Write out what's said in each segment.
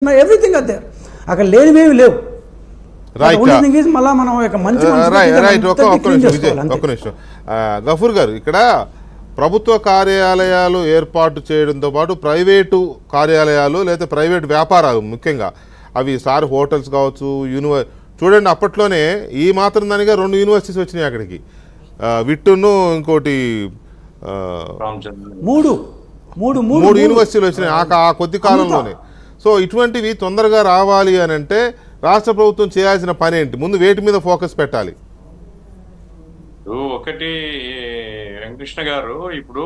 Everything అదే అక్కడ లేనివేవి లేవు. గఫూర్ గారు, ఇక్కడ ప్రభుత్వ కార్యాలయాలు ఏర్పాటు చేయడంతో పాటు ప్రైవేటు కార్యాలయాలు లేదా ప్రైవేట్ వ్యాపారాలు ముఖ్యంగా అవి హోటల్స్ కావచ్చు, చూడండి అప్పట్లోనే ఈ మాత్రం దానిగా 2 యూనివర్సిటీస్ వచ్చినాయి అక్కడికి, విట్టును ఇంకోటి 3 యూనివర్సిటీలు వచ్చినాయి ఆ కొద్ది కాలంలోనే. సో ఇటువంటివి తొందరగా రావాలి అని అంటే రాష్ట్ర ప్రభుత్వం చేయాల్సిన పని ఏంటి? ముందు వేటి మీద ఫోకస్ పెట్టాలి? ఒకటి వెంకృష్ణ గారు, ఇప్పుడు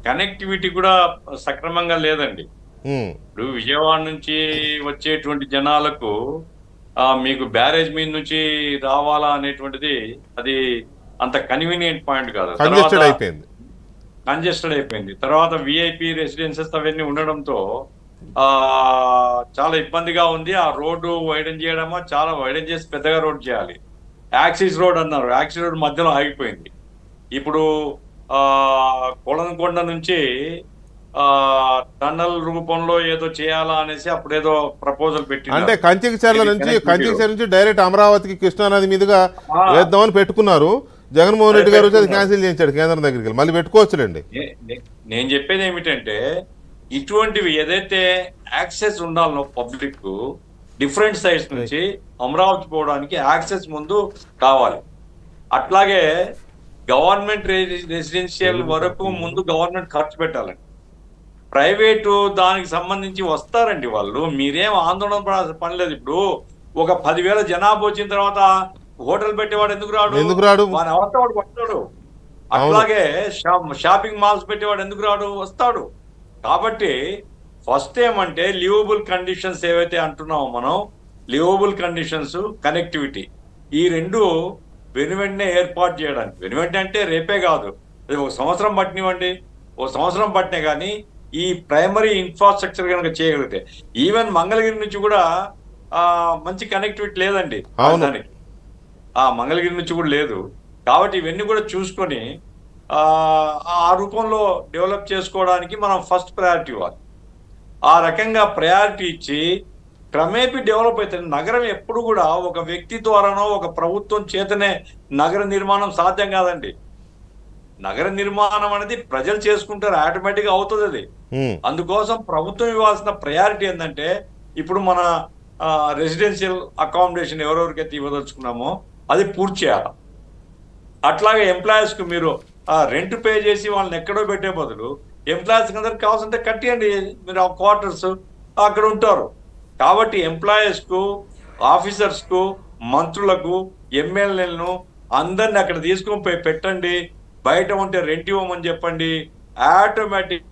కనెక్టివిటీ కూడా సక్రమంగా లేదండి. ఇప్పుడు విజయవాడ నుంచి వచ్చేటువంటి జనాలకు మీకు బ్యారేజ్ మీద నుంచి రావాలా అనేటువంటిది అది అంత కన్వీనియంట్ పాయింట్ కాదు, కంజెస్టెడ్ అయిపోయింది. తర్వాత విఐపి రెసిడెన్సెస్ అవన్నీ ఉండడంతో చాలా ఇబ్బందిగా ఉంది. ఆ రోడ్డు వైడన్ చేయడమా, చాలా వైడన్ చేసి పెద్దగా రోడ్ చేయాలి. యాక్సిస్ రోడ్ అన్నారు, యాక్సిస్ రోడ్ మధ్యలో ఆగిపోయింది. ఇప్పుడు కొలనకొండ నుంచి టన్నల్ రూపంలో ఏదో చేయాలా అనేసి అప్పుడేదో ప్రపోజల్ పెట్టి, అంటే కంచికచర్ల నుంచి డైరెక్ట్ అమరావతికి కృష్ణానది మీదుగా వేద్దామని పెట్టుకున్నారు. జగన్మోహన్ రెడ్డి గారు అది క్యాన్సిల్ చేయించాడు కేంద్రం దగ్గరికి. మళ్ళీ పెట్టుకోవచ్చులేండి. నేను చెప్పేది ఏమిటంటే, ఇటువంటివి ఏదైతే యాక్సెస్ ఉండాలనో పబ్లిక్ డిఫరెంట్ సైడ్స్ నుంచి అమరావతి పోవడానికి యాక్సెస్ ముందు కావాలి. అట్లాగే గవర్నమెంట్ రెసిడెన్షియల్ వరకు ముందు గవర్నమెంట్ ఖర్చు పెట్టాలండి. ప్రైవేటు దానికి సంబంధించి వస్తారండి వాళ్ళు, మీరేం ఆందోళన పడలేదు. ఇప్పుడు ఒక 10,000 జనాభా వచ్చిన తర్వాత హోటల్ పెట్టేవాడు ఎందుకు రాడు? వాని అవస్థ వాడు వస్తాడు. అట్లాగే షాపింగ్ మాల్స్ పెట్టేవాడు ఎందుకు రాడు? వస్తాడు. కాబట్టి ఫస్ట్ ఏమంటే లివబుల్ కండిషన్స్ ఏవైతే అంటున్నామో మనం, లివబుల్ కండిషన్స్, కనెక్టివిటీ, ఈ రెండు వెనువెంటనే ఏర్పాటు చేయడానికి, వెనువెంటనే అంటే రేపే కాదు, అది 1 సంవత్సరం పట్టినివ్వండి, 1 సంవత్సరం పట్టినే కానీ ఈ ప్రైమరీ ఇన్ఫ్రాస్ట్రక్చర్ కనుక చేయగలిగితే, ఈవెన్ మంగళగిరి నుంచి కూడా మంచి కనెక్టివిటీ లేదండి దానికి, మంగళగిరి నుంచి కూడా లేదు. కాబట్టి ఇవన్నీ కూడా చూసుకొని ఆ రూపంలో డెవలప్ చేసుకోవడానికి మనం ఫస్ట్ ప్రయారిటీ ఇవ్వాలి. ఆ రకంగా ప్రయారిటీ ఇచ్చి క్రమేపీ డెవలప్ అవుతుంది. నగరం ఎప్పుడు కూడా ఒక వ్యక్తి ద్వారానో ఒక ప్రభుత్వం చేతనే నగర నిర్మాణం సాధ్యం కాదండి. నగర నిర్మాణం అనేది ప్రజలు చేసుకుంటారు, ఆటోమేటిక్ గా అవుతుంది అది. అందుకోసం ప్రభుత్వం ఇవ్వాల్సిన ప్రయారిటీ ఏంటంటే, ఇప్పుడు మన రెసిడెన్షియల్ అకామిడేషన్ ఎవరెవరికైతే ఇవ్వదలుచుకున్నామో అది పూర్తి చేయాలి. అట్లాగే ఎంప్లాయీస్ కు మీరు రెంట్ పే చేసి వాళ్ళని ఎక్కడో పెట్టే బదులు ఎంప్లాయీస్ అందరికి కావాల్సింటే కట్టియండి, మీరు ఆ క్వార్టర్స్ అక్కడ ఉంటారు. కాబట్టి ఎంప్లాయీస్ కు, ఆఫీసర్స్ కు, మంత్రులకు, ఎమ్మెల్యేలను అందరిని అక్కడ తీసుకొని పోయి పెట్టండి. బయట ఉంటే రెంట్ ఇవ్వమని చెప్పండి. ఆటోమేటిక్